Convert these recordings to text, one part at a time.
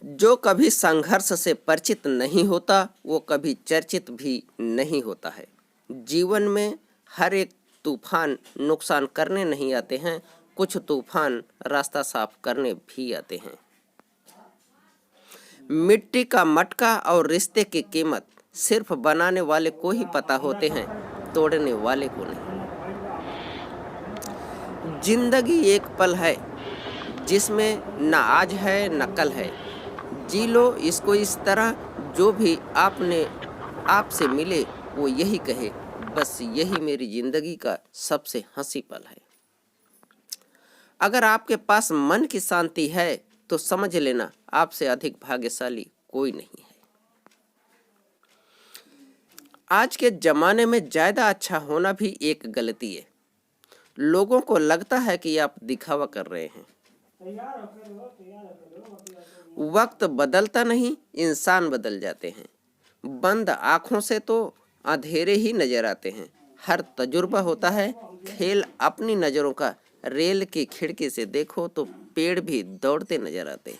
जो कभी संघर्ष से परिचित नहीं होता वो कभी चर्चित भी नहीं होता है। जीवन में हर एक तूफान नुकसान करने नहीं आते हैं, कुछ तूफान रास्ता साफ करने भी आते हैं। मिट्टी का मटका और रिश्ते की कीमत सिर्फ बनाने वाले को ही पता होते हैं, तोड़ने वाले को नहीं। जिंदगी एक पल है जिसमें न आज है न कल है। जी लो इसको इस तरह, जो भी आपसे मिले वो यही कहे, बस यही मेरी जिंदगी का सबसे हंसी पल है। अगर आपके पास मन की शांति है तो समझ लेना आपसे अधिक भाग्यशाली कोई नहीं है। आज के जमाने में ज्यादा अच्छा होना भी एक गलती है। लोगों को लगता है कि आप दिखावा कर रहे हैं। वक्त बदलता नहीं, इंसान बदल जाते हैं। बंद आंखों से तो अंधेरे ही नजर आते हैं। हर तजुर्बा होता है खेल अपनी नजरों का। रेल की खिड़की से देखो तो पेड़ भी दौड़ते नजर आते हैं।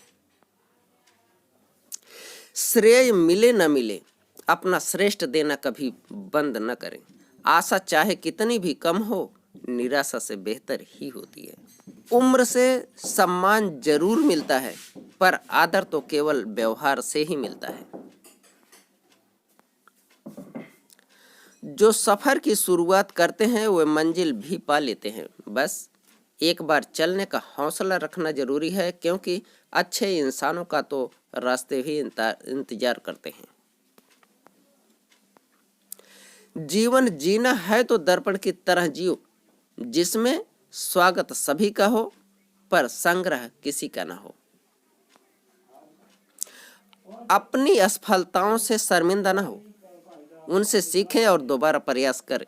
श्रेय मिले न मिले, अपना श्रेष्ठ देना कभी बंद न करें। आशा चाहे कितनी भी कम हो, निराशा से बेहतर ही होती है। उम्र से सम्मान जरूर मिलता है, पर आदर तो केवल व्यवहार से ही मिलता है। जो सफर की शुरुआत करते हैं वे मंजिल भी पा लेते हैं। बस एक बार चलने का हौसला रखना जरूरी है, क्योंकि अच्छे इंसानों का तो रास्ते भी इंतजार करते हैं। जीवन जीना है तो दर्पण की तरह जियो, जिसमें स्वागत सभी का हो पर संग्रह किसी का ना हो। अपनी असफलताओं से शर्मिंदा ना हो, उनसे सीखें और दोबारा प्रयास करें।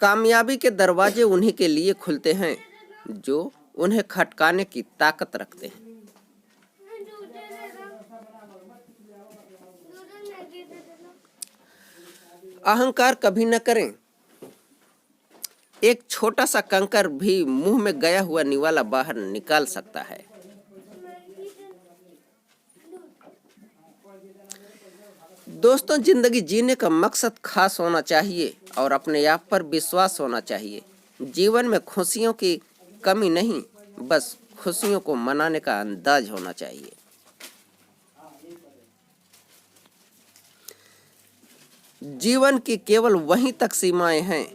कामयाबी के दरवाजे उन्हीं के लिए खुलते हैं जो उन्हें खटकाने की ताकत रखते हैं। अहंकार कभी न करें। एक छोटा सा कंकर भी मुंह में गया हुआ निवाला बाहर निकाल सकता है। दोस्तों, जिंदगी जीने का मकसद खास होना चाहिए और अपने आप पर विश्वास होना चाहिए। जीवन में खुशियों की कमी नहीं, बस खुशियों को मनाने का अंदाज होना चाहिए। जीवन की केवल वहीं तक सीमाएं हैं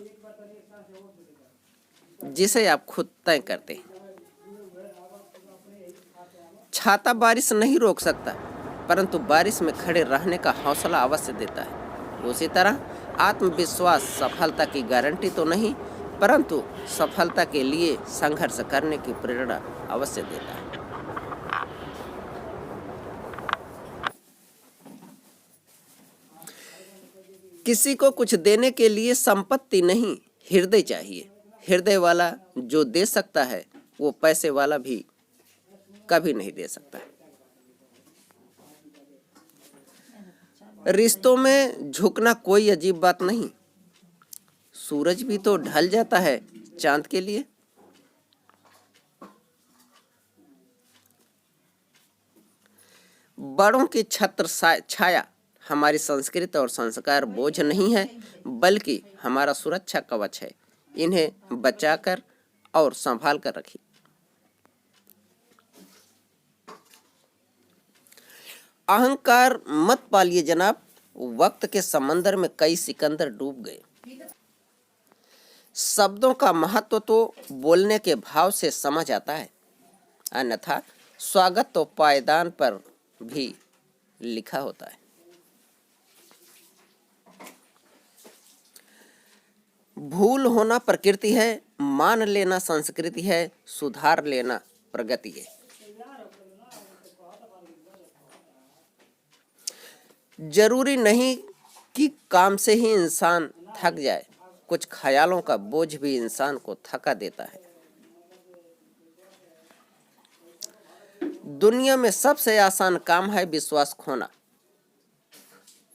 जिसे आप खुद तय करते हैं। छाता बारिश नहीं रोक सकता, परंतु बारिश में खड़े रहने का हौसला अवश्य देता है। उसी तरह आत्मविश्वास सफलता की गारंटी तो नहीं, परंतु सफलता के लिए संघर्ष करने की प्रेरणा अवश्य देता है। किसी को कुछ देने के लिए संपत्ति नहीं, हृदय चाहिए। हृदय वाला जो दे सकता है वो पैसे वाला भी कभी नहीं दे सकता। रिश्तों में झुकना कोई अजीब बात नहीं। सूरज भी तो ढल जाता है चांद के लिए। बड़ों की छत्र छाया हमारी संस्कृति और संस्कार बोझ नहीं है, बल्कि हमारा सुरक्षा कवच है। इन्हें बचाकर और संभाल कर रखिए। अहंकार मत पालिए जनाब, वक्त के समंदर में कई सिकंदर डूब गए। शब्दों का महत्व तो बोलने के भाव से समझ आता है, अन्यथा स्वागत तो पायदान पर भी लिखा होता है। भूल होना प्रकृति है, मान लेना संस्कृति है, सुधार लेना प्रगति है। जरूरी नहीं कि काम से ही इंसान थक जाए, कुछ ख्यालों का बोझ भी इंसान को थका देता है। दुनिया में सबसे आसान काम है विश्वास खोना,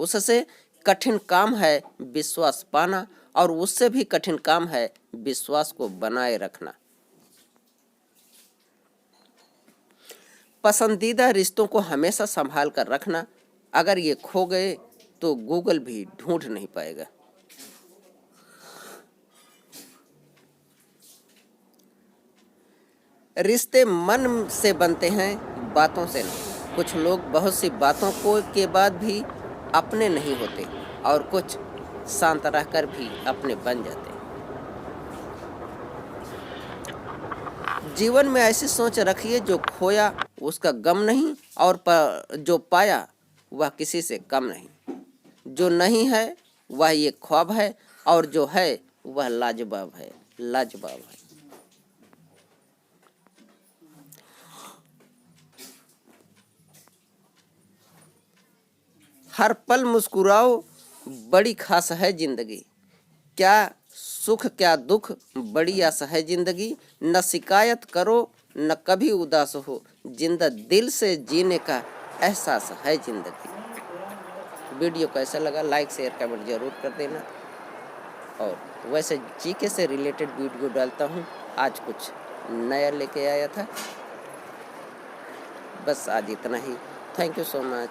उससे कठिन काम है विश्वास पाना, और उससे भी कठिन काम है विश्वास को बनाए रखना। पसंदीदा रिश्तों को हमेशा संभाल कर रखना, अगर ये खो गए तो गूगल भी ढूंढ नहीं पाएगा। रिश्ते मन से बनते हैं, बातों से नहीं। कुछ लोग बहुत सी बातों को के बाद भी अपने नहीं होते और कुछ शांत रहकर भी अपने बन जाते हैं। जीवन में ऐसी सोच रखिए, जो खोया उसका गम नहीं और जो पाया वह किसी से कम नहीं। जो नहीं है वह ये ख्वाब है और जो है वह लाजवाब है, लाजवाब है। हर पल मुस्कुराओ, बड़ी खास है जिंदगी। क्या सुख क्या दुख, बड़ी आस है जिंदगी। न शिकायत करो न कभी उदास हो, जिंदा दिल से जीने का एहसास है जिंदगी। वीडियो कैसा लगा लाइक शेयर कमेंट जरूर कर देना। और वैसे जीके से रिलेटेड वीडियो डालता हूँ, आज कुछ नया लेके आया था। बस आज इतना ही। Thank you so much.